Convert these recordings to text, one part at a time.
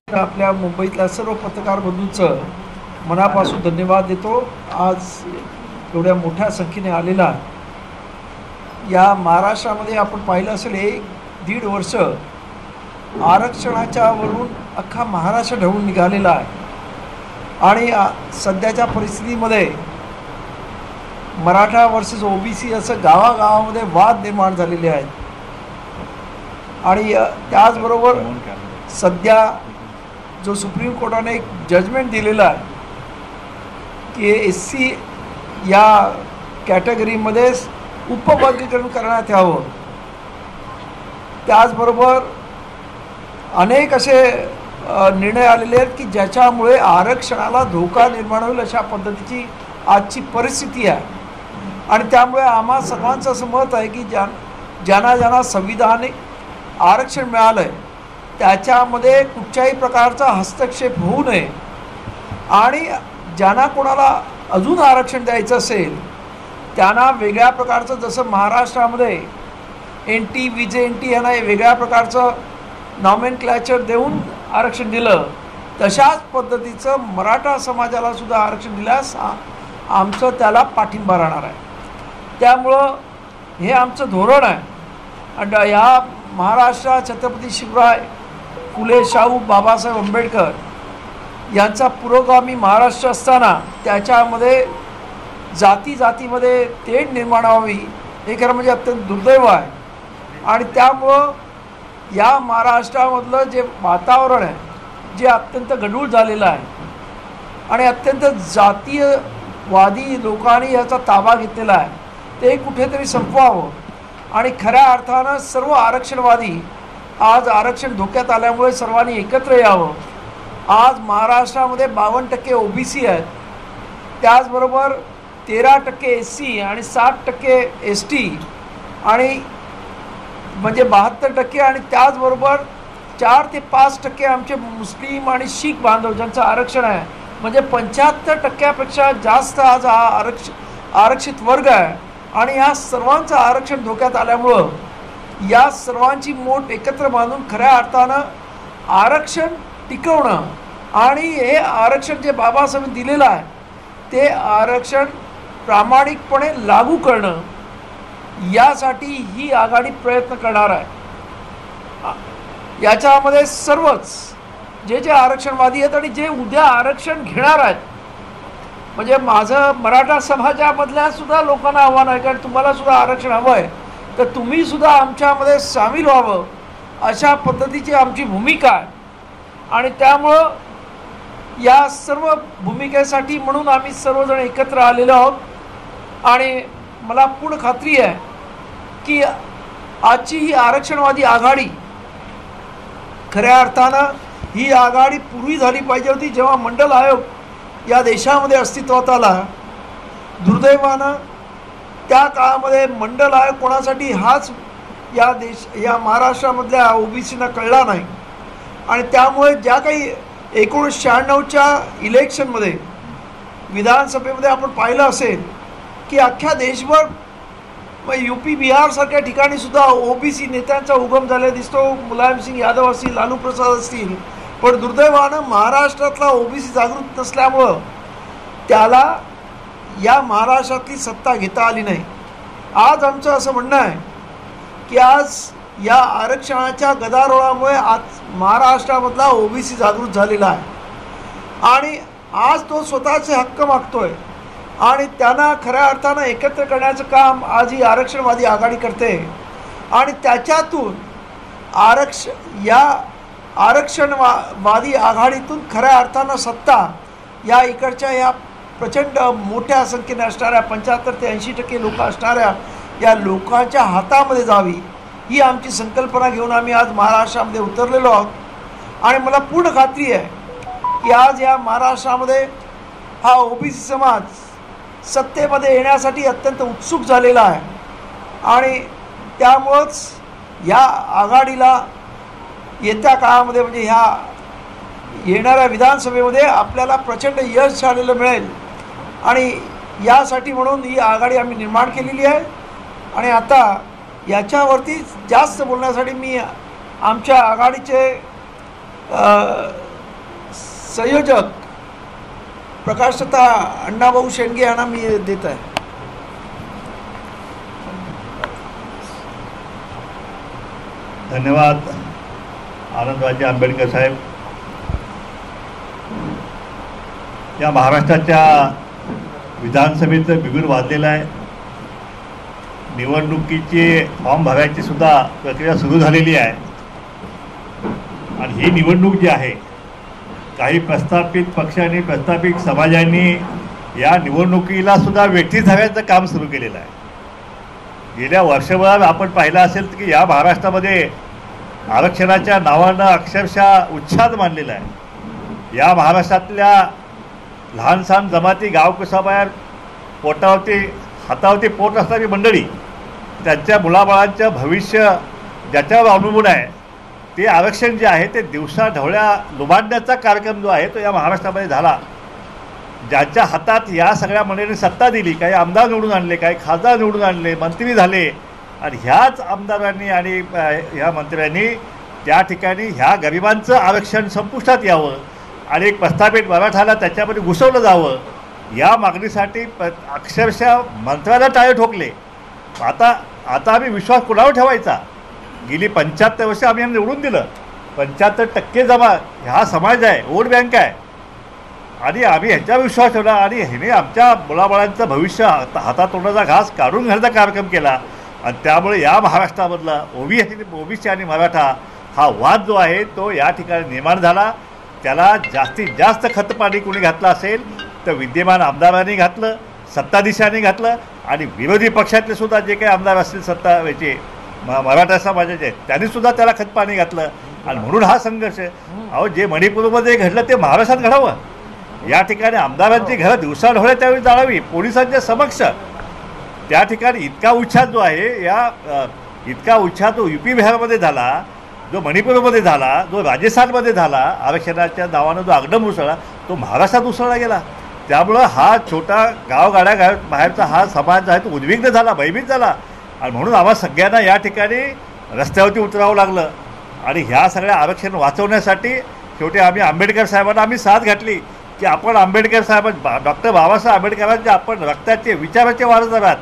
आपल्या मुंबईतल्या सर्व पत्रकार बंधूंचं मनापासून धन्यवाद देतो. आज एवढ्या मोठ्या संख्येने आलेला या महाराष्ट्रामध्ये आपण पाहिलं असेल 1-1.5 वर्ष आरक्षणाच्या वरून अख्खा महाराष्ट्र ढवळून निघालेला आहे. आणि सध्याच्या परिस्थितीमध्ये मराठा वर्सेस ओबीसी असं गावागावामध्ये वाद निर्माण झालेले आहेत. आणि त्याचबरोबर सध्या जो सुप्रीम कोर्टाने एक जजमेंट दिलेला आहे की एससी या कॅटेगरीमध्ये उपवर्गीकरण करण्यात यावं. त्याचबरोबर अनेक असे निर्णय आलेले आहेत की ज्याच्यामुळे आरक्षणाला धोका निर्माण होईल अशा पद्धतीची आजची परिस्थिती आहे. आणि त्यामुळे आम्हा सर्वांचं असं मत आहे की ज्यांना संविधानिक आरक्षण मिळालं आहे त्याच्यामध्ये कुठच्याही प्रकारचा हस्तक्षेप होऊ नये. आणि ज्यांना कोणाला अजून आरक्षण द्यायचं असेल त्यांना वेगळ्या प्रकारचं, जसं महाराष्ट्रामध्ये NT, VJNT यांना वेगळ्या प्रकारचं नॉमेनक्लॅचर देऊन आरक्षण दिलं, तशाच पद्धतीचं मराठा समाजालासुद्धा आरक्षण दिल्यास आमचं त्याला पाठिंबा राहणार आहे. त्यामुळं हे आमचं धोरण आहे. आणि ह्या महाराष्ट्रात छत्रपती शिवराय फुले शाहू बाबासाहेब आंबेडकर यांचा पुरोगामी महाराष्ट्र असताना त्याच्यामध्ये जातीमध्ये तेढ निर्माण व्हावी हे खरं म्हणजे अत्यंत दुर्दैव आहे. आणि त्यामुळं या महाराष्ट्रामधलं जे वातावरण आहे जे अत्यंत गढूळ झालेलं आहे आणि अत्यंत जातीयवादी लोकांनी याचा ताबा घेतलेला आहे, ते कुठेतरी संपवावं. आणि खऱ्या अर्थानं सर्व आरक्षणवादी आज आरक्षण धोक्यात आल्यामुळे सर्वांनी एकत्र यावं. आज महाराष्ट्रामध्ये 52% OBC आहेत, त्याचबरोबर 13% SC आणि 60% ST आणि म्हणजे 72%, आणि त्याचबरोबर 4 ते 5% आमचे मुस्लिम आणि शीख बांधव ज्यांचं आरक्षण आहे, म्हणजे 75%पेक्षा जास्त आज हा आरक्षित वर्ग आहे. आणि या सर्वांचं आरक्षण धोक्यात आल्यामुळं या सर्वांची मोठ एकत्र बांधून खऱ्या अर्थानं आरक्षण टिकवणं आणि हे आरक्षण जे बाबासाहेबांनी दिलेलं आहे ते आरक्षण प्रामाणिकपणे लागू करणं यासाठी ही आघाडी प्रयत्न करणार आहे. याच्यामध्ये सर्वच जे आरक्षणवादी आहेत आणि जे उद्या आरक्षण घेणार आहेत, म्हणजे माझं मराठा समाजामधल्या सुद्धा लोकांना आव्हान आहे, कारण तुम्हाला सुद्धा आरक्षण हवं आहे तर तुम्ही सुद्धा आमच्यामध्ये सामील व्हावं अशा पद्धतीची आमची भूमिका आहे. आणि त्यामुळं या सर्व भूमिकेसाठी म्हणून आम्ही सर्वजण एकत्र आलेलो आहोत. आणि मला पूर्ण खात्री आहे की आजची ही आरक्षणवादी आघाडी खऱ्या अर्थानं ही आघाडी पूर्वी झाली पाहिजे होती जेव्हा मंडल आयोग या देशामध्ये अस्तित्वात आला. दुर्दैवानं त्या काळामध्ये मंडल आयोग कोणासाठी हाच या महाराष्ट्रामधल्या OBCना कळला नाही. आणि त्यामुळे ज्या काही 1996च्या इलेक्शनमध्ये विधानसभेमध्ये आपण पाहिलं असेल की अख्ख्या देशभर UP बिहारसारख्या ठिकाणी सुद्धा OBC नेत्यांचा उगम झालेला दिसतो. मुलायमसिंग यादव असतील, लालू प्रसाद असतील. पण दुर्दैवानं महाराष्ट्रातला OBC जागृत नसल्यामुळं त्याला या महाराष्ट्रातली सत्ता घेता आली नाही. आज आमचं असं म्हणणं आहे की आज या आरक्षणाच्या गदारोळामुळे आज महाराष्ट्रामधला OBC जागृत झालेला आहे आणि आज तो स्वतःचे हक्क मागतोय. आणि त्यांना खऱ्या अर्थानं एकत्र करण्याचं काम आज ही आरक्षणवादी आघाडी करते. आणि त्याच्यातून आरक्षणवादी आघाडीतून खऱ्या अर्थानं सत्ता या इकडच्या या प्रचंड मोठ्या संख्येने असणाऱ्या 75 ते 80% लोक असणाऱ्या या लोकांच्या हातामध्ये जावी ही आमची संकल्पना घेऊन आम्ही आज महाराष्ट्रामध्ये उतरलेलो आहोत. आणि मला पूर्ण खात्री आहे की आज या महाराष्ट्रामध्ये हा OBC समाज सत्तेमध्ये येण्यासाठी अत्यंत उत्सुक झालेला आहे. आणि त्यामुळंच या आघाडीला येत्या काळामध्ये म्हणजे ह्या येणाऱ्या विधानसभेमध्ये आपल्याला प्रचंड यश झालेलं मिळेल. आणि यासाठी म्हणून ही आघाडी आम्ही निर्माण केलेली आहे. आणि आता याच्यावरती जास्त बोलण्यासाठी मी आमच्या आघाडीचे संयोजक प्रकाशता अण्णाभाऊ शेंडगे यांना मी देत आहे. धन्यवाद आनंदराजे आंबेडकर साहेब. या महाराष्ट्राच्या विधानसभेचं बिगुल वाजलेलं आहे. निवडणुकीची फॉर्म भरायची सुद्धा प्रक्रिया सुरू झालेली आहे. आणि ही निवडणूक जी आहे, काही प्रस्थापित पक्षांनी प्रस्थापित समाजांनी या निवडणुकीला सुद्धा वेठी धरायचं काम सुरू केलेलं आहे. गेल्या वर्षभर आपण पाहिलं असेल की या महाराष्ट्रामध्ये आरक्षणाच्या नावानं अक्षरशः उच्छाद मानलेला आहे. या महाराष्ट्रातल्या लहान सहान जमाती गावकुसाबाहेर पोटावरती हातावरती पोट असणारी मंडळी, त्यांच्या मुलाबाळांचं भविष्य ज्याच्यावर अवलंबून आहे, ते आरक्षण जे आहे ते दिवसा ढवळ्या लुबाडण्याचा कार्यक्रम जो आहे तो या महाराष्ट्रामध्ये झाला. ज्यांच्या हातात या सगळ्या मंडळींनी सत्ता दिली, काही आमदार निवडून आणले, काही खासदार निवडून आणले, मंत्री झाले, आणि ह्याच आमदारांनी आणि ह्या मंत्र्यांनी त्या ठिकाणी ह्या गरिबांचं आरक्षण संपुष्टात यावं आणि एक प्रस्थापित मराठाला त्याच्यामध्ये घुसवलं जावं, या मागणीसाठी अक्षरशः मंत्र्याला टाळे ठोकले. आता आम्ही विश्वास कुणावर ठेवायचा? गेली 75 वर्ष आम्ही निवडून दिलं. 75% जमा ह्या समाज आहे, वोट बँक आहे, आणि आम्ही ह्याच्यावर विश्वास ठेवला आणि ह्याने आमच्या मुलाबाळांचं भविष्य हातातोंडाचा घास काढून घ्यायचा कार्यक्रम केला. आणि त्यामुळे या महाराष्ट्रामधला ओबीसी आणि मराठा हा वाद जो आहे तो या ठिकाणी निर्माण झाला. त्याला जास्तीत जास्त खतपाणी कोणी घातलं असेल तर विद्यमान आमदारांनी घातलं, सत्ताधीशांनी घातलं, आणि विरोधी पक्षातले सुद्धा जे काही आमदार असतील सत्ता याचे मराठा समाजाचे त्यांनीसुद्धा त्याला खतपाणी घातलं. आणि म्हणून हा संघर्ष अहो जे मणिपूरमध्ये घडलं ते महाराष्ट्रात घडावं. या ठिकाणी आमदारांची घरं दिवसा ढवळ्या त्यावेळी जाळावी पोलिसांच्या समक्ष. त्या ठिकाणी इतका उच्छाद जो आहे इतका उच्छाद जो UP बिहारमध्ये झाला, जो मणिपूरमध्ये झाला, जो राजस्थानमध्ये झाला, आरक्षणाच्या नावानं जो आगडम उसळला तो महाराष्ट्रात उसळला गेला. त्यामुळं हा छोटा गावगाड्या बाहेरचा हा समाज आहे तो उद्विग्न झाला, भयभीत झाला. आणि म्हणून आम्हाला सगळ्यांना या ठिकाणी रस्त्यावरती उतरावं लागलं. आणि ह्या सगळ्या आरक्षण वाचवण्यासाठी शेवटी आम्ही आंबेडकर साहेबांना आम्ही साथ घातली की आपण आंबेडकर साहेब डॉक्टर बाबासाहेब आंबेडकरांचे आपण रक्ताचे विचाराचे वारसदार आहात,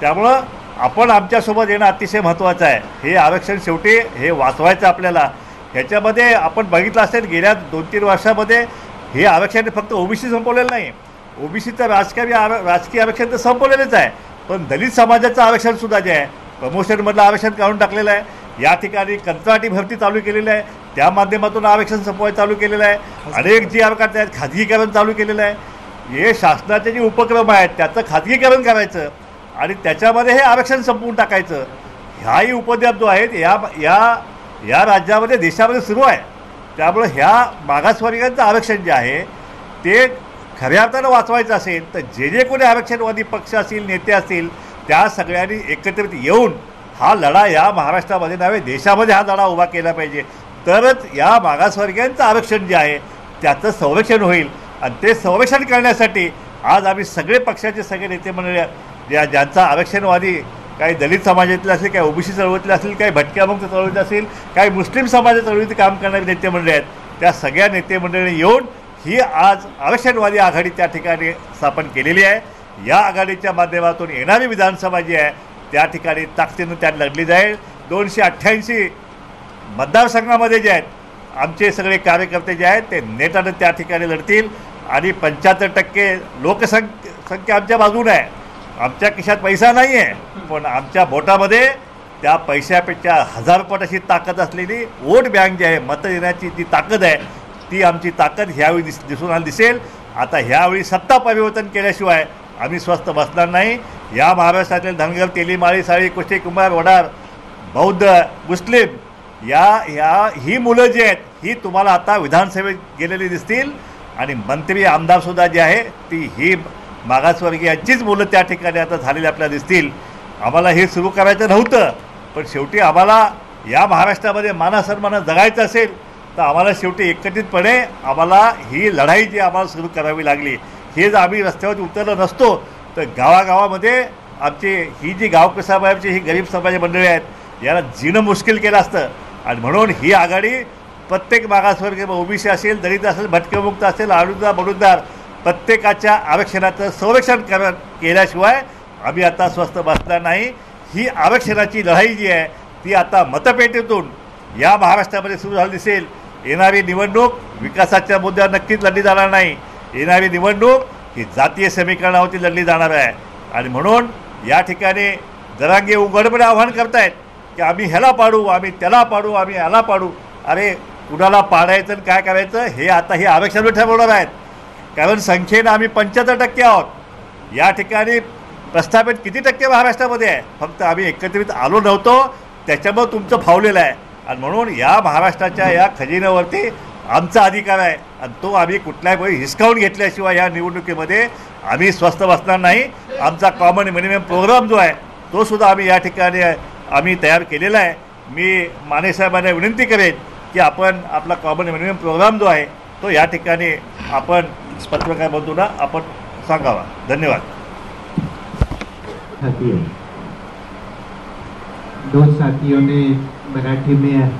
त्यामुळं आपण आमच्यासोबत येणं अतिशय महत्त्वाचं आहे. हे आरक्षण शेवटी हे वाचवायचं आपल्याला. ह्याच्यामध्ये आपण बघितलं असेल गेल्या 2-3 वर्षामध्ये हे आरक्षण फक्त ओबीसी संपवलेलं नाही, ओबीसीचं राजकीय आरक्षण तर संपवलेलंच आहे, पण दलित समाजाचं आरक्षणसुद्धा जे आहे प्रमोशनमधलं आरक्षण काढून टाकलेलं आहे. या ठिकाणी कंत्राटी भरती चालू केलेली आहे, त्या माध्यमातून आरक्षण संपवायला चालू केलेलं आहे. अनेक जी आरक्षण आहेत खाजगीकरण चालू केलेलं आहे. हे शासनाचे जे उपक्रम आहेत त्याचं खाजगीकरण करायचं आणि त्याच्यामध्ये हे आरक्षण संपवून टाकायचं, ह्याही उपद्रव जो आहेत या राज्यामध्ये देशामध्ये सुरू आहे. त्यामुळे ह्या मागासवर्गीयांचं आरक्षण जे आहे ते खऱ्या अर्थानं वाचवायचं असेल तर जे कोणी आरक्षणवादी पक्ष असतील, नेते असतील, त्या सगळ्यांनी एकत्रित येऊन हा लढा या महाराष्ट्रामध्ये नव्हे देशामध्ये हा लढा उभा केला पाहिजे. तरच या मागासवर्गीयांचं आरक्षण जे आहे त्याचं संरक्षण होईल. आणि ते संरक्षण करण्यासाठी आज आम्ही सगळे पक्षाचे सगळे नेते मंडळी ज्यांचा आरक्षणवादी काही दलित समाजातले असेल, काही ओबीसी चळवळीतले असतील, काही भटक्या मुक्त चळवळीतले असतील, काही मुस्लिम समाज चळवळीत काम करणारे नेते मंडळी आहेत, त्या सगळ्या नेते मंडळींनी येऊन ही आज आरक्षणवादी आघाडी त्या ठिकाणी स्थापन केलेली आहे. या आघाडीच्या माध्यमातून येणारी विधानसभा जी आहे त्या ठिकाणी ताकदीनं त्यात लढली जाईल. 288 मतदारसंघामध्ये जे आहेत आमचे सगळे कार्यकर्ते जे आहेत ते नेटानं त्या ठिकाणी लढतील आणि 75% लोकसंख्या आमच्या बाजूने आहे. आमच्या खिशात पैसा नाही आहे, पण आमच्या बोटामध्ये त्या पैशापेक्षा 1000 पट अशी ताकद असलेली वोट बँक जी आहे, मत देण्याची जी ताकद आहे ती आमची ताकद ह्यावेळी दिसून दिसेल. आता ह्यावेळी सत्ता परिवर्तन केल्याशिवाय आम्ही स्वस्थ बसणार नाही. या महाराष्ट्रातील धनगर, तेली, माळी, साळी, कुष्टी, कुंभार, वडार, बौद्ध, मुस्लिम ही मुलं जी आहेत ही तुम्हाला आता विधानसभेत गेलेली दिसतील. आणि मंत्री आमदारसुद्धा जे आहे ही मागासवर्गीयांचीच मुलं त्या ठिकाणी आता झालेली आपल्याला दिसतील. आम्हाला हे सुरू करायचं नव्हतं, पण शेवटी आम्हाला या महाराष्ट्रामध्ये मानासन्मानं जगायचं असेल तर आम्हाला शेवटी एकत्रितपणे आम्हाला ही लढाई जी आम्हाला सुरू करावी लागली. हे जर आम्ही रस्त्यावरती उतरलो नसतो तर गावागावामध्ये आमची ही जी गावकसाबाची ही गरीब समाज मंडळी आहेत याला जीणं मुश्किल केलं असतं. आणि म्हणून ही आघाडी प्रत्येक मागासवर्गीय ओबीसी असेल, दलित असेल, भटकेमुक्त असेल, आडुदार बडुदार प्रत्येकाच्या आरक्षणाचं संरक्षण केल्याशिवाय आम्ही आता स्वस्थ बसणार नाही. ही आरक्षणाची लढाई जी आहे ती आता मतपेटीतून या महाराष्ट्रामध्ये सुरू झाली दिसेल. येणारी निवडणूक विकासाच्या मुद्द्यावर नक्कीच लढली जाणार नाही. येणारी निवडणूक ही जातीय समीकरणावरती लढली जाणार आहे. आणि म्हणून या ठिकाणी जरांगे उघडपणे आव्हान करतायत की आम्ही ह्याला पाडू, आम्ही त्याला पाडू, आम्ही याला पाडू. अरे कुणाला पाडायचं आणि काय करायचं हे आता हे आरक्षण ठरवणार आहेत. कारण संख्येनं आम्ही 75% आहोत. या ठिकाणी प्रस्थापित किती टक्के महाराष्ट्रामध्ये आहे? फक्त आम्ही एकत्रित आलो नव्हतो, त्याच्यामुळे तुमचं फावलेलं आहे. आणि म्हणून या महाराष्ट्राच्या या खजिन्यावरती आमचा अधिकार आहे आणि तो आम्ही कुठल्याही वेळी हिसकावून घेतल्याशिवाय या निवडणुकीमध्ये आम्ही स्वस्थ बसणार नाही. आमचा कॉमन मिनिमम प्रोग्राम जो आहे तो सुद्धा आम्ही या ठिकाणी आम्ही तयार केलेला आहे. मी मानेसाहेबांना विनंती करेन की आपण आपला कॉमन मिनिमम प्रोग्राम जो आहे तो या ठिकाणी आपण पत्रकार बंधूंना आपण सांगावा. धन्यवाद. दो साथियों ने मराठी में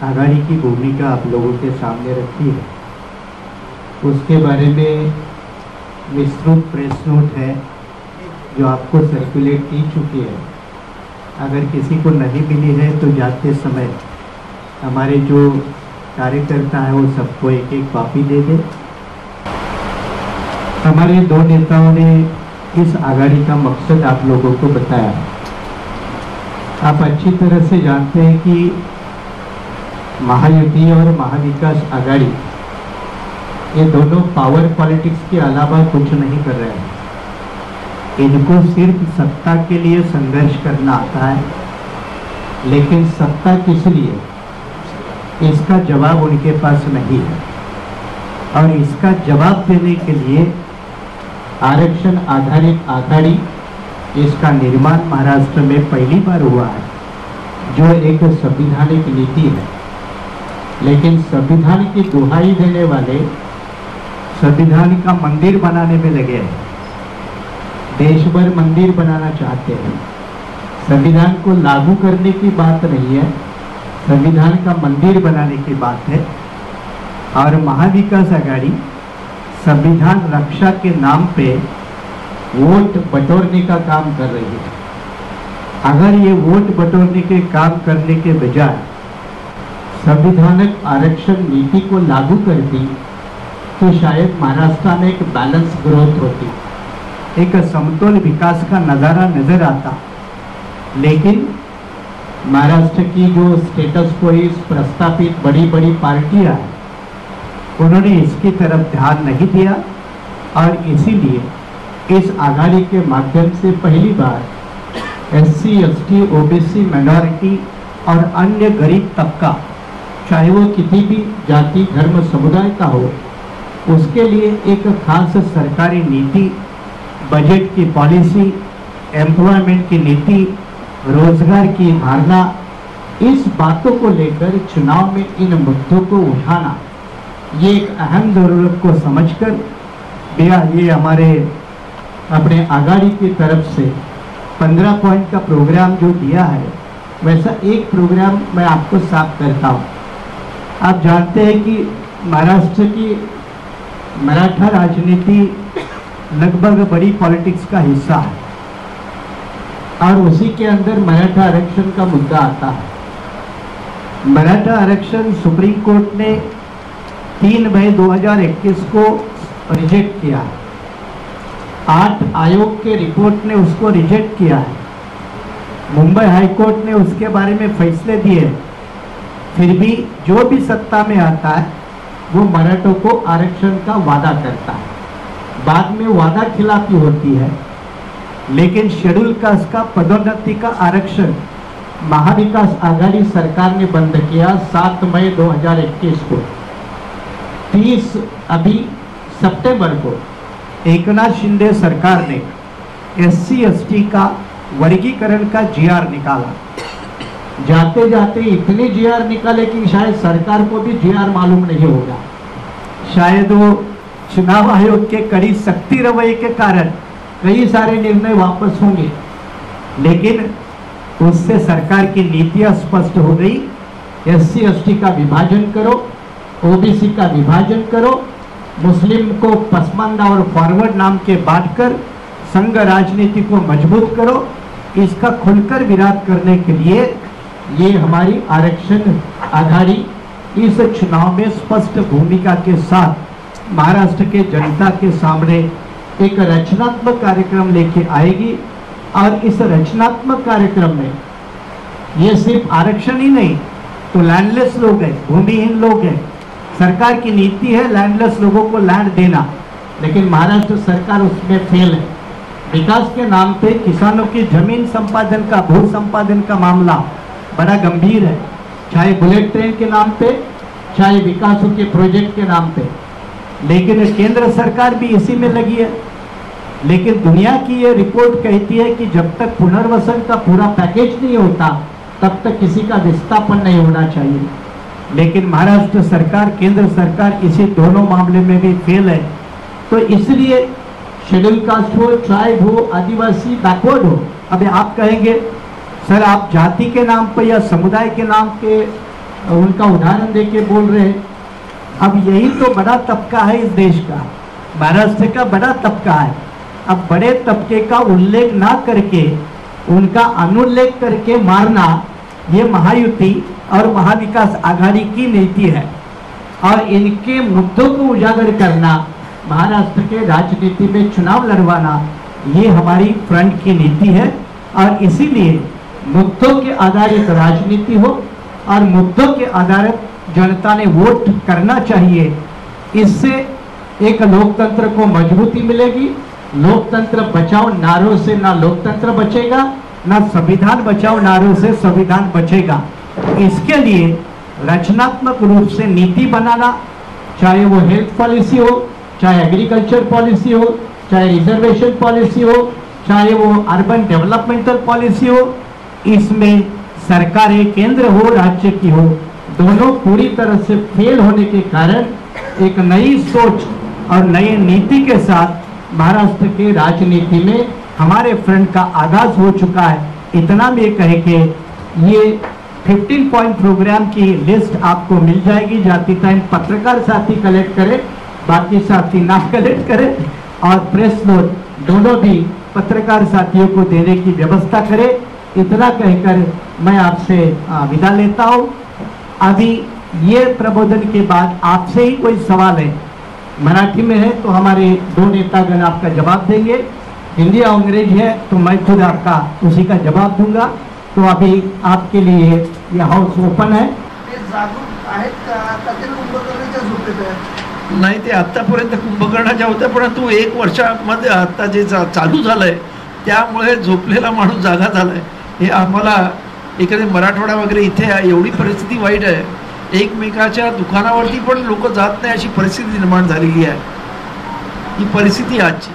आघाड़ी की भूमिका आप लोगों के सामने रखी है. उसके बारे में विस्तृत प्रेस नोट है जो आपको सर्कुलेट की चुकी है. अगर किसी को नहीं मिली है तो जाते समय हमारे जो कार्यकर्ता है वो सबको एक एक कॉपी दे दे. हमारे दो नेताओं ने इस आघाड़ी का मकसद आप लोगों को बताया. आप अच्छी तरह से जानते हैं कि महायुति और महाविकास आघाड़ी ये दोनों पावर पॉलिटिक्स के अलावा कुछ नहीं कर रहे हैं. इनको सिर्फ सत्ता के लिए संघर्ष करना आता है, लेकिन सत्ता किस लिए इसका जवाब उनके पास नहीं है. और इसका जवाब देने के लिए आरक्षण आधारित आघाड़ी इसका निर्माण महाराष्ट्र में पहली बार हुआ है, जो एक संवैधानिक नीति है. लेकिन संविधान की दुहाई देने वाले संविधान का मंदिर बनाने में लगे हैं. देश भर मंदिर बनाना चाहते हैं. संविधान को लागू करने की बात नहीं है, संविधान का मंदिर बनाने की बात है. और महाविकास आघाड़ी संविधान रक्षा के नाम पे वोट बटोरने का काम कर रही है. अगर ये वोट बटोरने के काम करने के बजाय संविधानिक आरक्षण नीति को लागू करती तो शायद महाराष्ट्र में एक बैलेंस ग्रोथ होती, एक समतोल विकास का नज़ारा नजर आता. लेकिन महाराष्ट्र की जो स्टेटस को इस प्रस्तावित बड़ी बड़ी पार्टियां हैं उन्होंने इसकी तरफ ध्यान नहीं दिया. और इसीलिए इस आघाड़ी के माध्यम से पहली बार SC, ST, OBC, माइनॉरिटी और अन्य गरीब तबका, चाहे वो किसी भी जाति धर्म समुदाय का हो, उसके लिए एक खास सरकारी नीति, बजट की पॉलिसी, एम्प्लॉयमेंट की नीति, रोजगार की धारणा, इस बातों को लेकर चुनाव में इन मुद्दों को उठाना ये एक अहम जरूरत को समझकर भैया ये हमारे अपने आघाड़ी की तरफ से 15 पॉइंट का प्रोग्राम जो दिया है, वैसा एक प्रोग्राम मैं आपको साफ करता हूँ. आप जानते हैं कि महाराष्ट्र की मराठा राजनीति लगभग बड़ी पॉलिटिक्स का हिस्सा है और उसी के अंदर मराठा आरक्षण का मुद्दा आता है. मराठा आरक्षण सुप्रीम कोर्ट ने 3 मई 2021 को रिजेक्ट किया है. 8 आयोग के रिपोर्ट ने उसको रिजेक्ट किया है. मुंबई हाई कोर्ट ने उसके बारे में फैसले दिए. फिर भी जो भी सत्ता में आता है वो मराठों को आरक्षण का वादा करता है. बाद में वादा खिलाफी होती है. लेकिन शेड्यूल कास्ट का पदोन्नति का आरक्षण महाविकास आघाड़ी सरकार ने बंद किया 7 मई 2021 को. 30 अभी सितंबर को एकनाथ शिंदे सरकार ने SC, ST का वर्गीकरण का GR निकाला. जाते जाते इतने GR निकाले कि शायद सरकार को भी GR मालूम नहीं होगा. शायद वो चुनाव आयोग के कड़ी सख्ती रवैये के कारण कई सारे निर्णय वापस होंगे, लेकिन उससे सरकार की नीतियां स्पष्ट हो गई SC ST का विभाजन करो, OBC का विभाजन करो, मुस्लिम को पसमानदा और फॉरवर्ड नाम के बांटकर संघ राजनीति को मजबूत करो। इसका खुलकर विरोध करने के लिए ये हमारी आरक्षण आघाड़ी इस चुनाव में स्पष्ट भूमिका के साथ महाराष्ट्र के जनता के सामने एक रचनात्मक कार्यक्रम लेके आएगी। और इस रचनात्मक कार्यक्रम में ये सिर्फ आरक्षण ही नहीं, तो लैंडलेस लोग हैं, भूमिहीन लोग हैं। सरकार की नीति है लैंडलेस लोगों को लैंड देना, लेकिन महाराष्ट्र सरकार उसमें फेल है। विकास के नाम पे किसानों की जमीन संपादन का, भू संपादन का मामला बड़ा गंभीर है, चाहे बुलेट ट्रेन के नाम पे, चाहे विकासों के प्रोजेक्ट के नाम पे। लेकिन केंद्र सरकार भी इसी में लगी है। लेकिन दुनिया की ये रिपोर्ट कहती है कि जब तक पुनर्वसन का पूरा पैकेज नहीं होता तब तक किसी का विस्थापन नहीं होना चाहिए। लेकिन महाराष्ट्र सरकार, केंद्र सरकार इसी दोनों मामले में भी फेल है। तो इसलिए शेड्यूल कास्ट हो, ट्राइब हो, आदिवासी, बैकवर्ड हो, अभी आप कहेंगे सर आप जाति के नाम पर या समुदाय के नाम पे उनका उदाहरण देके बोल रहे हैं। अब यही तो बड़ा तबका है इस देश का, महाराष्ट्र का बड़ा तबका है। अब बड़े तबके का उल्लेख ना करके उनका अनुल्लेख करके मारना, ये महायुति और महाविकास आघाड़ी की नीति है। और इनके मुद्दों को उजागर करना, महाराष्ट्र के राजनीति में चुनाव लड़वाना, ये हमारी फ्रंट की नीति है। और इसीलिए मुद्दों के आधारित राजनीति हो और मुद्दों के आधारित जनता ने वोट करना चाहिए। इससे एक लोकतंत्र को मजबूती मिलेगी। लोकतंत्र बचाओ नारों से ना लोकतंत्र बचेगा, ना संविधान बचाओ नारों से संविधान बचेगा। इसके लिए रचनात्मक रूप से नीति बनाना, चाहे वो हेल्थ पॉलिसी हो, चाहे एग्रीकल्चर पॉलिसी हो, चाहे रिजर्वेशन पॉलिसी हो, चाहे वो अर्बन डेवलपमेंटल पॉलिसी हो, इसमें सरकारें केंद्र हो राज्य की हो, दोनों पूरी तरह से फेल होने के कारण एक नई सोच और नई नीति के साथ महाराष्ट्र के राजनीति में हमारे फ्रंट का आगाज हो चुका है। इतना में कहे कि ये 15 पॉइंट प्रोग्राम की लिस्ट आपको मिल जाएगी। जाती टाइम पत्रकार साथी कलेक्ट करे, बाकी साथी ना कलेक्ट करे, और प्रेस नोट दोनों भी पत्रकार साथियों को देने की व्यवस्था करे। इतना कहकर मैं आपसे विदा लेता हूँ। अभी ये प्रबोधन के बाद आपसे ही कोई सवाल है, मराठी में है तो हमारे दो नेतागण आपका जवाब देंगे, हिंदी और अंग्रेजी है तो मैं खुद आपका उसी का जवाब दूंगा। तो अभी आपके लिए ये हाउस ओपन है। नाही, ते आत्तापर्यंत कुंभकर्णाच्या होत्या, परंतु 1 वर्षामध्ये आता जे चालू झालंय त्यामुळे झोपलेला माणूस जागा झालाय। हे आम्हाला एखादे मराठवाडा वगैरे इथे एवढी परिस्थिती वाईट आहे, एकमेकाच्या दुकानावरती पण लोक जात नाही अशी परिस्थिती निर्माण झालेली आहे। ही परिस्थिती आजची,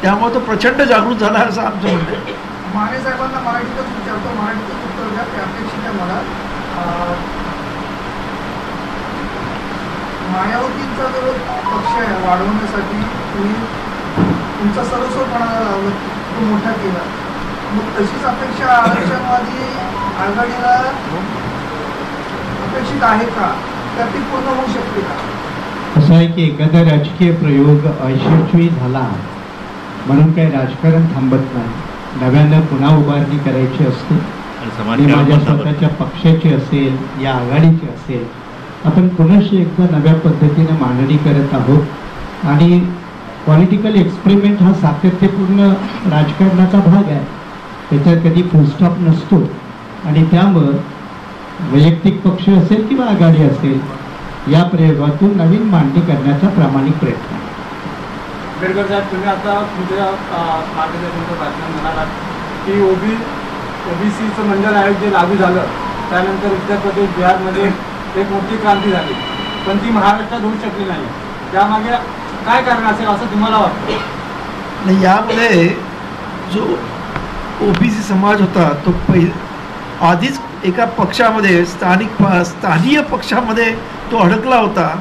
त्यामुळे तो प्रचंड जागृत झाला असं आमचं म्हणणं आहे। माने साहेबांना मराठीतच विचारतो, मराठीतच उत्तर द्या, ते अपेक्षित आहे मला। मायावतींचा जो पक्ष आहे वाढवण्यासाठी तुम्ही तुमचा सर्वस्वपणा लावला, तो मोठा केला, मग तशीच अपेक्षा आरक्षणवादी आघाडीला अपेक्षित आहे का? तर ती पूर्ण होऊ शकते का? असं आहे की एखादा राजकीय प्रयोग अयशस्वी झाला म्हणून काही राजकारण थांबत नाही, नव्यानं पुन्हा उभारणी करायची असते। आणि माझ्या स्वतःच्या पक्षाची असेल या आघाडीची असेल, आपण पुनश्च एकदा नव्या पद्धतीने मांडणी करत आहोत। आणि पॉलिटिकल एक्सपेरिमेंट हा सातत्यपूर्ण राजकारणाचा भाग आहे, त्याच्यात कधी फुलस्टॉप नसतो। आणि त्यामुळं वैयक्तिक पक्ष असेल किंवा आघाडी असेल, या प्रयोगातून नवीन मांडणी करण्याचा प्रामाणिक प्रयत्न आहे। बेडकर साहेब, तुम्ही आता तुमच्या मार्गदर्शनाचं भाषण म्हणालात की ओबीसीचं मंडळ आयोग जे लागू झालं त्यानंतर उत्तर प्रदेश बिहारमध्ये एक मोठी क्रांती झाली, पण ती महाराष्ट्रात होऊ शकली नाही। त्यामागे काय कारण असेल असं तुम्हाला वाटतं? नाही, यामध्ये जो ओबीसी समाज होता तो आधीच एका पक्षामध्ये स्थानीय पक्षामध्ये तो अडकला होता।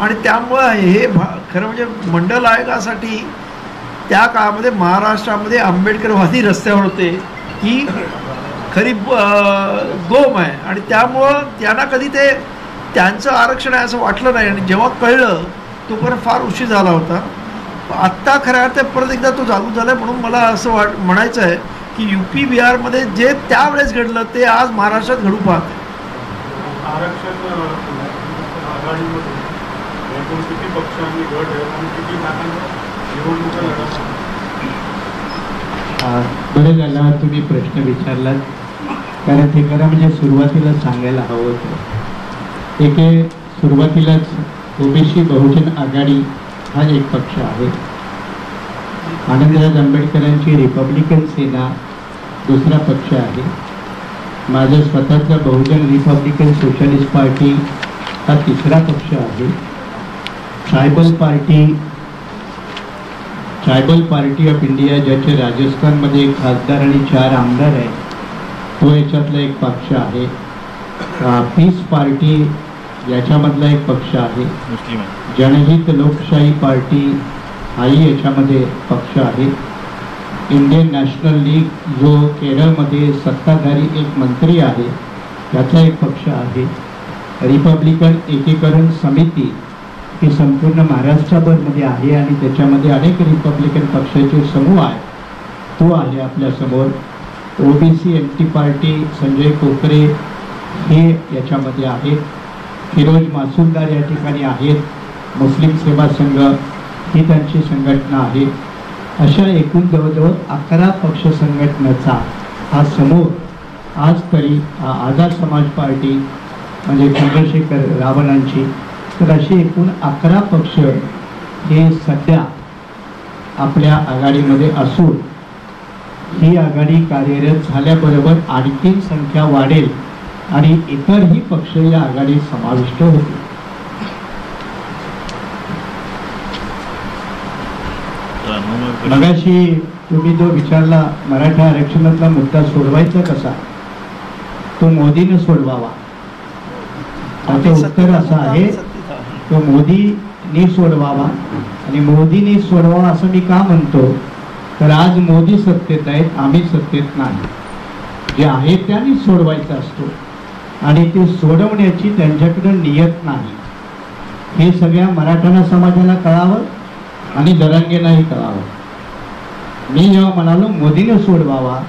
आणि त्यामुळं हे खरं म्हणजे मंडल आयोगासाठी त्या काळामध्ये महाराष्ट्रामध्ये आंबेडकरवादी रस्त्यावर होते की खरी गोम आहे आणि त्यामुळं त्यांना कधी ते त्यांचं आरक्षण आहे असं वाटलं नाही आणि जेव्हा कळलं तोपर्यंत फार उशीर झाला होता. आत्ता खऱ्या अर्थात परत एकदा तो जागृत झाला आहे. म्हणून मला असं म्हणायचं आहे की UP बिहारमध्ये जे त्यावेळेस घडलं ते आज महाराष्ट्रात घडू पाहत. आरक्षण आघाडीमध्ये एकूण किती पक्षांनी गट आहे आणि किती जागांवर निवडणुका लढवतात? बरं झालं तुम्ही प्रश्न विचारलात, कारण ते खरं म्हणजे सुरुवातीला सांगायला हवं होतं. सुरुवातीलाच ओबीसी बहुजन आघाडी हा एक पक्ष आहे. आनंदराज आंबेडकरांची रिपब्लिकन सेना दुसरा पक्ष आहे. माझं स्वतःचा बहुजन रिपब्लिकन सोशलिस्ट पार्टी हा तिसरा पक्ष आहे. ट्रायबल पार्टी ऑफ इंडिया ज्याचे राजस्थानमध्ये खासदार आणि 4 आमदार आहेत, तो याच्यातला एक पक्ष आहे. पीस पार्टी याच्यामधला एक पक्ष आहे. जनहित लोकशाही पार्टी हाही याच्यामध्ये पक्ष आहे. इंडियन नॅशनल लीग जो केरळमध्ये सत्ताधारी एक मंत्री आहे त्याचा एक पक्ष आहे. रिपब्लिकन एकीकरण समिती ही संपूर्ण महाराष्ट्रभरमध्ये आहे आणि त्याच्यामध्ये अनेक रिपब्लिकन पक्षाचे समूह आहेत, तो आहे आपल्यासमोर. ओबीसी एमटी पार्टी संजय कोकरे हे याच्यामध्ये आहेत. फिरोज मासुलदार या ठिकाणी आहेत. मुस्लिम सेवा संघ ही त्यांची संघटना आहे. अशा एकूण जवळजवळ 11 पक्ष संघटनेचा हा समूह आज तरी आझाद समाज पार्टी म्हणजे चंद्रशेखर रावणांची, तर असे एकूण 11 पक्ष हे सध्या आपल्या आघाडीमध्ये असून ही आघाडी कार्यरत झाल्याबरोबर आणखी संख्या वाढेल आणि इतरही पक्ष या आघाडीत समाविष्ट होतील. मगाशी तुम्ही जो विचारला मराठा आरक्षणातला मुद्दा सोडवायचा कसा, तो मोदीने सोडवावा. त्याचं उत्तर असं आहे तो मोदींनी सोडवावा. आणि मोदींनी सोडवावा असं मी का म्हणतो, तर आज मोदी सत्तेत आहेत, आम्ही सत्तेत नाही. जे आहे त्यांनी सोडवायचं असतो आणि ते सोडवण्याची त्यांच्याकडे नियत नाही. हे सगळ्या मराठा समाजाला कळावं आणि जरांगेलाही कळावं. मी जेव्हा म्हणालो मोदीने सोडवावा,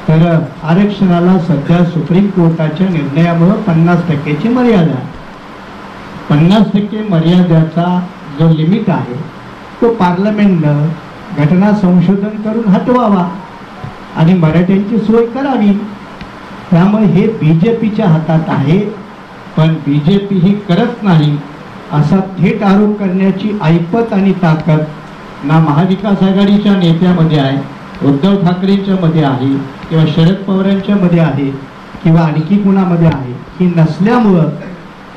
तर आरक्षणाला सध्या सुप्रीम कोर्टाच्या निर्णयामुळे 50% मर्यादा. 50% मर्यादेचा जो लिमिट आहे तो पार्लमेंटनं घटना संशोधन करून हटवावा आणि मराठ्यांची सोय करावी. त्यामुळे हे BJPच्या हातात आहे, पण BJP ही करत नाही असा थेट आरोप करण्याची ऐपत आणि ताकद ना महाविकास आघाडीच्या नेत्यामध्ये आहे, उद्धव ठाकरेंच्या मध्ये आहे किंवा शरद पवारांच्या मध्ये आहे किंवा आणखी कुणामध्ये आहे. ही नसल्यामुळं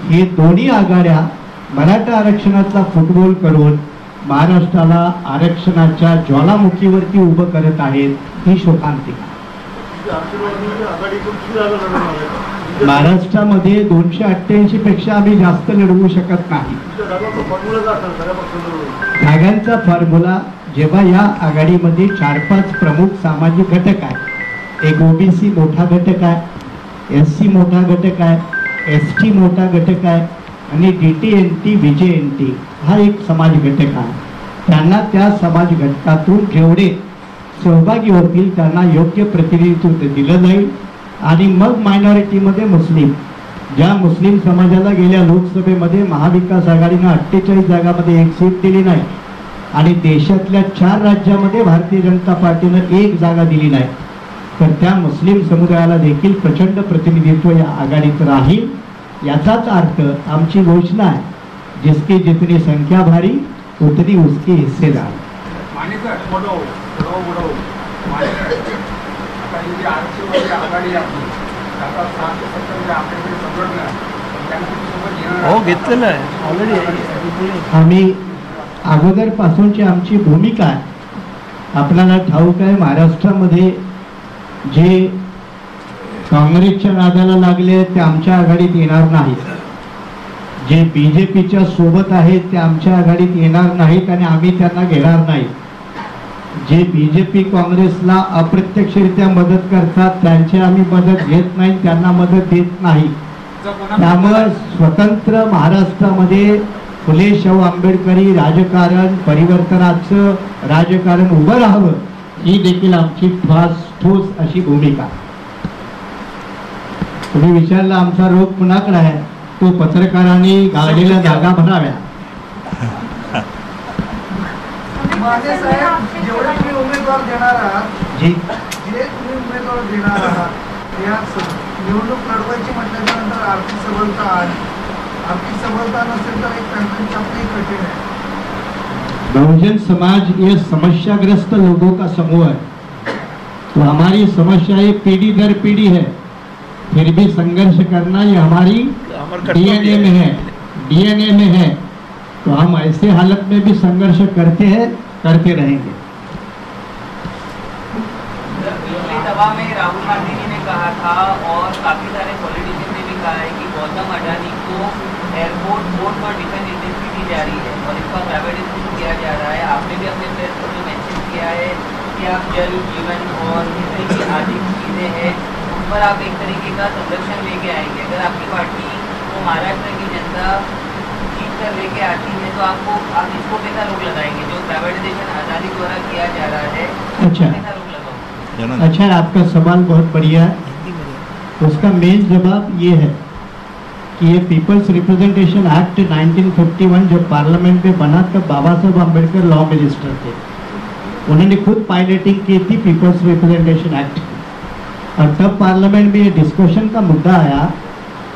हे दोन्ही आघाड्या मराठा आरक्षणाचा फुटबॉल करून महाराष्ट्राला आरक्षणाच्या ज्वालामुखीवरती उभं करत आहेत. ही शोकांतिका. महाराष्ट्रामध्ये 288 पेक्षा आम्ही जास्त लढवू शकत नाही. जागांचा फॉर्म्युला जेव्हा या आघाडीमध्ये 4-5 प्रमुख सामाजिक घटक आहेत, एक ओबीसी मोठा घटक आहे, SC मोठा घटक आहे, ST मोठा घटक आहे आणि DTNT VJNT हा एक समाज घटक आहे. त्यांना त्या समाज घटकातून जेवढे सहभागी होतील त्यांना योग्य प्रतिनिधित्व दिलं जाईल. आणि मग मायनॉरिटीमध्ये मुस्लिम, ज्या मुस्लिम समाजाला गेल्या लोकसभेमध्ये महाविकास आघाडीनं 48 जागामध्ये 1 सीट दिली नाही आणि देशातल्या 4 राज्यामध्ये भारतीय जनता पार्टीनं 1 जागा दिली नाही, तर त्या मुस्लिम समुदायाला देखील प्रचंड प्रतिनिधित्व या आघाडीत राहील. याचाच अर्थ आमची घोषणा आहे, जिसकी जितनी संख्या भारी उतनी उसकी हिस्सेदार. हो घेतलेलं आहे ऑलरेडी. आम्ही अगोदरपासूनची आमची भूमिका आहे. आपल्याला ठाऊक आहे महाराष्ट्रामध्ये जे काँग्रेसच्या नादाला लागले ते आमच्या आघाडीत येणार नाहीत, जे BJPच्या सोबत आहेत ते आमच्या आघाडीत येणार नाहीत आणि आम्ही त्यांना घेणार नाही. जे बीजेपी काँग्रेसला अप्रत्यक्षरित्या मदत करतात त्यांची आम्ही मदत घेत नाही, त्यांना मदत देत नाही. त्यामुळे स्वतंत्र महाराष्ट्रामध्ये फुले शाहू आंबेडकरी राजकारण, परिवर्तनाचं राजकारण उभं राहावं ही देखील आमची ठोस अशी भूमिका. तुम्ही विचारला आमचा रोग कुणाकडे आहे, तो पत्रकारांनी गाडीला जागा भराव्या. माने साहेब, जेवढे तुम्ही उमेदवार देणार आहात, जी जे तुम्ही उमेदवार देणार आहात या निवडणूक लढवायची म्हटल्याच्या नंतर आर्थिक सबलता आहे. आर्थिक सबलता नसेल तर एक पॅनल छापणे कठीण है. बहुजन समाज ये समस्याग्रस्त लोगों का समूह है, तो हमारी समस्या ये पीढ़ी दर पीढ़ी है, फिर भी संघर्ष करना ये हमारी डीएनए में है, डीएनए में है. तो हम ऐसे हालत में भी संघर्ष करते हैं, करते रहेंगे. पिछली सभा में राहुल गांधी जी ने कहा था और काफी सारे पॉलिटिशियन ने भी कहा है कि गौतम अडानी को एयरपोर्ट बोर्ड पर डिफेंस एजेंसी दी जा रही है और इसका प्राइवेटाइजेशन किया जा रहा है. आपने भी अपने प्रेस में मेंशन किया है कि आप जल जीवन और इस तरह की आर्थिक चीज़ें हैं उन पर आप एक तरीके का संरक्षण लेके आएंगे. अगर आपकी पार्टी को महाराष्ट्र की जनता जीत कर लेके आती है तो आप इसको कैसा रोक लगाएंगे जो प्राइवेटाइजेशन अडानी द्वारा किया जा रहा है? अच्छा. कैसा रोक लगाओ? अच्छा, आपका सवाल बहुत बढ़िया है. उसका मेन जवाब ये है कि ये पीपल्स रिप्रेजेंटेशन एक्ट 1951 जब पार्लियामेंट में बना तब बाबा साहब अम्बेडकर लॉ मिनिस्टर थे. उन्होंने खुद पायलटिंग की थी पीपल्स रिप्रेजेंटेशन एक्ट की. और तब पार्लियामेंट में ये डिस्कशन का मुद्दा आया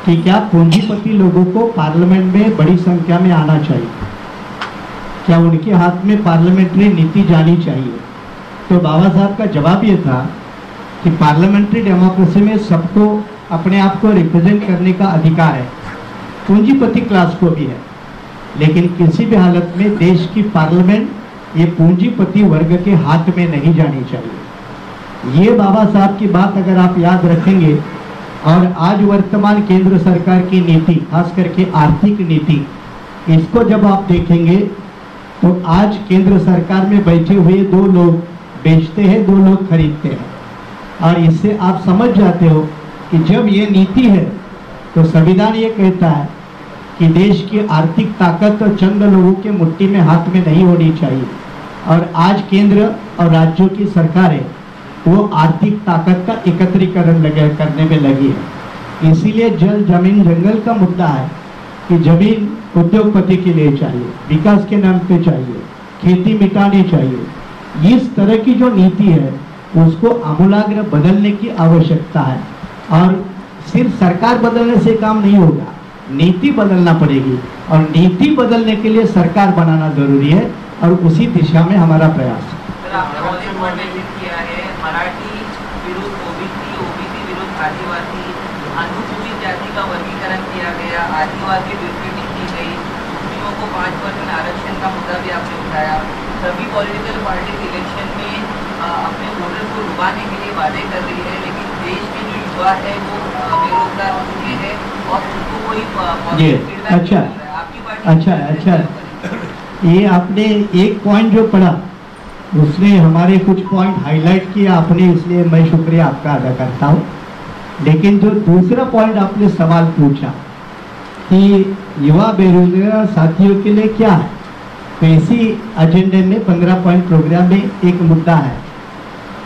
कि क्या पूंजीपति लोगों को पार्लियामेंट में बड़ी संख्या में आना चाहिए, क्या उनके हाथ में पार्लियामेंट्री नीति जानी चाहिए. तो बाबा साहब का जवाब ये था कि पार्लियामेंट्री डेमोक्रेसी में सबको अपने आप को रिप्रेजेंट करने का अधिकार है, पूंजीपति क्लास को भी है, लेकिन किसी भी हालत में देश की पार्लियामेंट ये पूंजीपति वर्ग के हाथ में नहीं जानी चाहिए. ये बाबा साहब की बात अगर आप याद रखेंगे और आज वर्तमान केंद्र सरकार की नीति, खास करके आर्थिक नीति, इसको जब आप देखेंगे तो आज केंद्र सरकार में बैठे हुए 2 लोग बेचते हैं, 2 लोग खरीदते हैं. और इससे आप समझ जाते हो कि जब ये नीति है तो संविधान ये कहता है कि देश की आर्थिक ताकत तो चंद लोगों के मुट्ठी में हाथ में नहीं होनी चाहिए. और आज केंद्र और राज्यों की सरकारें वो आर्थिक ताकत का एकत्रीकरण करने में लगी है. इसीलिए जल जमीन जंगल का मुद्दा है कि जमीन उद्योगपति के लिए चाहिए, विकास के नाम पे चाहिए, खेती मिटानी चाहिए. इस तरह की जो नीति है उसको आमूलाग्र बदलने की आवश्यकता है. और सिर्फ सरकार बदलने से काम नहीं होगा, नीति बदलना पड़ेगी और नीति बदलने के लिए सरकार बनाना जरूरी है और उसी दिशा में हमारा प्रयास है. मराठी विरुद्ध ओबीसी, ओबीसी विरुद्ध आदिवासी, अनुसूचित जाति का वर्गीकरण किया गया, आदिवासी डिस्क्रिमिनेट की गई, मुस्लिमों को 5% आरक्षण का मुद्दा भी आपने उठाया. सभी पॉलिटिकल पार्टी इलेक्शन में अपने वोटर को लुभाने के लिए वादे कर रही है, लेकिन देश के जो युवा है वो बेरोजगार हो चुके हैं और उनको कोई अच्छा आपकी पार्टी अच्छा ये आपने एक पॉइंट जो पढ़ा उसने हमारे कुछ पॉइंट हाईलाइट किया आपने, इसलिए मैं शुक्रिया आपका अदा करता हूँ. लेकिन जो दूसरा पॉइंट आपने सवाल पूछा कि युवा बेरोजगार साथियों के लिए क्या है, तो इसी एजेंडे में 15 पॉइंट प्रोग्राम में एक मुद्दा है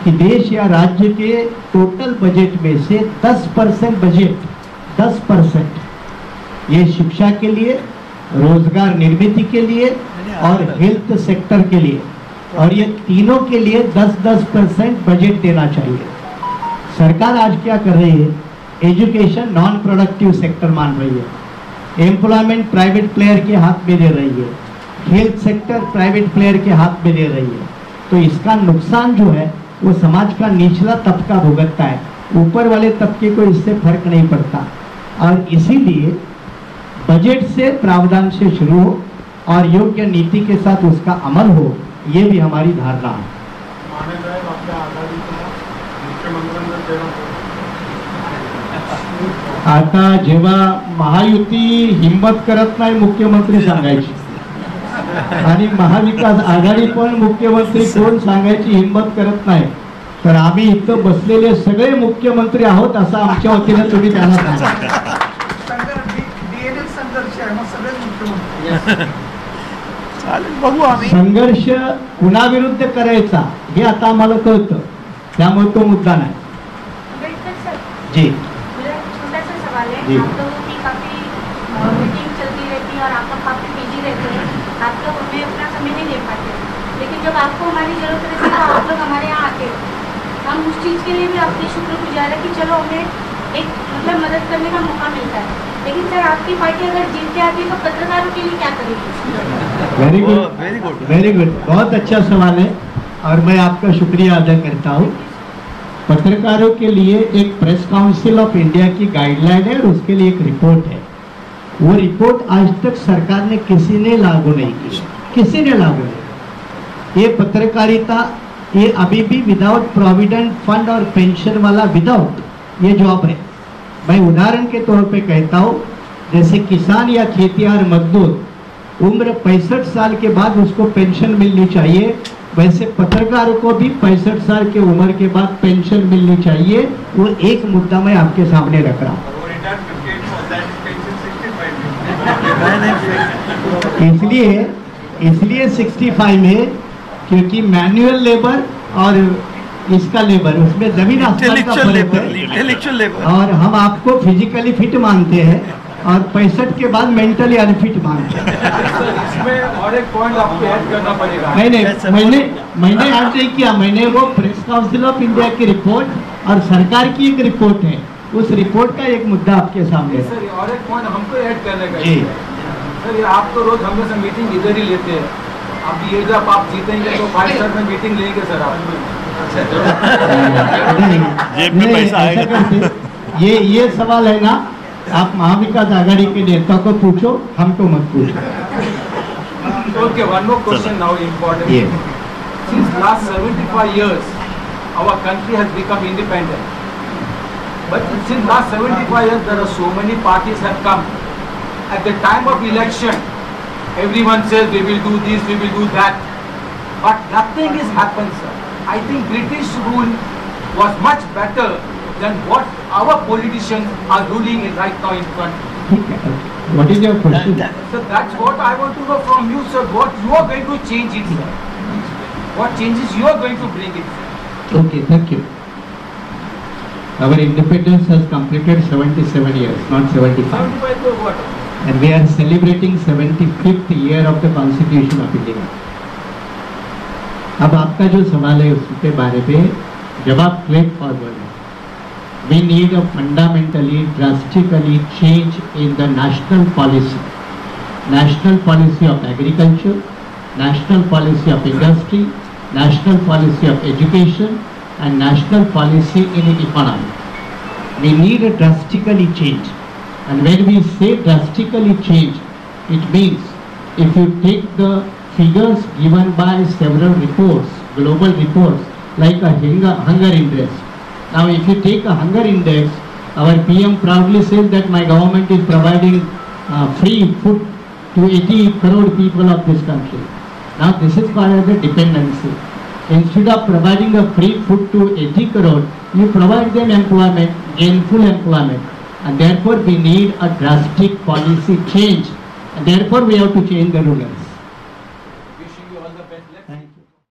कि देश या राज्य के टोटल बजट में से 10% बजट 10% ये शिक्षा के लिए, रोजगार निर्मित के लिए और हेल्थ सेक्टर के लिए, और ये तीनों के लिए 10% बजट देना चाहिए. सरकार आज क्या कर रही है, एजुकेशन नॉन प्रोडक्टिव सेक्टर मान रही है, एम्प्लॉयमेंट प्राइवेट प्लेयर के हाथ में दे रही है, हेल्थ सेक्टर प्राइवेट प्लेयर के हाथ में दे रही है. तो इसका नुकसान जो है वो समाज का निचला तबका भुगतता है, ऊपर वाले तबके को इससे फर्क नहीं पड़ता. और इसीलिए बजट से प्रावधान से शुरू हो और योग्य नीति के साथ उसका अमल हो, ये भी हमारी धारणा है. माने साहेब, आपल्या आघाडीचा मुख्यमंत्र्यांचा चेहरा आता जेव्हा महायुती हिंमत करत नाही मुख्यमंत्री सांगायची, आणि महाविकास आघाडी पण मुख्यमंत्री कोण सांगायची हिंमत करत नाही. तर आम्ही इथं बसलेले सगळे मुख्यमंत्री आहोत असं आमच्या वतीनं तुम्ही त्यांना सांगा. DNA संघर्ष आहे, मग सगळेच मुख्यमंत्री. चालेल, बघू आम्ही. संघर्ष कुणाविरुद्ध करायचा हे आता आम्हाला कळतं, त्यामुळे तो मुद्दा नाही. जी मेरा छोटा सा सवाल है. जी. आप लोगों की काफी मीटिंग चलती रहती है और आप लोग काफी बिजी रहते हैं, आप लोग हमें अपना समय नहीं दे पाते, लेकिन जब आपको हमारी जरूरत रहती है तो आप लोग हमारे यहाँ आते हो. हम उस चीज़ के लिए भी आपके शुक्रगुजार है कि चलो हमें एक मतलब मदद करने का मौका मिलता है. लेकिन सर आपकी पार्टी अगर जीत के आती है तो पत्रकारों के लिए क्या करेगी? वेरी गुड, वेरी गुड, बहुत अच्छा सवाल है और मैं आपका शुक्रिया अदा करता हूँ. पत्रकारों के लिए एक प्रेस काउंसिल ऑफ इंडिया की गाइडलाइन है और उसके लिए एक रिपोर्ट है. वो रिपोर्ट आज तक सरकार ने किसी ने लागू नहीं की, किसी ने लागू नहीं. ये पत्रकारिता ये अभी भी विदाउट प्रोविडेंट फंड और पेंशन वाला विदाउट ये जॉब है. मैं उदाहरण के तौर पे कहता हूँ, जैसे किसान या खेतिहर मजदूर उम्र 65 साल के बाद उसको पेंशन मिलनी चाहिए, वैसे पत्रकारों को भी 65 साल की उम्र के बाद पेंशन मिलनी चाहिए. वो एक मुद्दा मैं आपके सामने रख रहा हूँ. इसलिए 65 में, क्योंकि मैनुअल लेबर और इसका लेबर उसमें जमीन आसमान का फर्क है. Intellectual labour. और हम आपको फिजिकली फिट मानते हैं और 65 के बाद मेंटली अनफिट मानते हैं. इसमें और एक पॉइंट आपको ऐड करना पड़ेगा. मैंने ऐड नहीं किया, मैंने वो प्रेस काउंसिल ऑफ इंडिया की रिपोर्ट और सरकार की एक रिपोर्ट है, उस रिपोर्ट का एक मुद्दा आपके सामने है. सर और एक पॉइंट हमको ऐड करने का जी. सर ये आप तो रोज हमेशा मीटिंग इधर ही लेते हैं. अब ये जब आप जीतेंगे तो 5 स्टार में मीटिंग लेंगे सर आप. जेब में पैसा आएगा. ये सवाल है ना, आप महाविकास आघाड़ी के नेता को पूछो, हमको मत पूछो. Okay, one more question now important. Yeah. Since last 75 years, our country has become independent. But since last 75 years, there are so many parties have come. At the time of election, everyone says we will do this, we will do that. But nothing has happened, sir. I think British rule was much better than what our politicians are ruling in right now in front. What is your question? So that's what I want to know from you, sir. What you are going to change it, sir? What changes you are going to bring it, sir? Okay, thank you. Our independence has completed 77 years, not 75. 75 to what? And we are celebrating 75th year of the Constitution of India. अब आपका जो सवाल है उसके बारे में जवाब straight forward है. We need a fundamentally, drastically change in the national policy of agriculture, national policy of industry, national policy of education, and national policy in economy. We need a drastically change. And when we say drastically change, it means if you take the figures given by several reports, global reports, like a hunger index. Now if you take a hunger index, our PM proudly says that my government is providing free food to 80 crore people of this country. Now this is called as a dependency. Instead of providing a free food to 80 crore, you provide them employment, gainful employment. And therefore we need a drastic policy change. And therefore we have to change the rulers. Wishing you all the best. Thank you.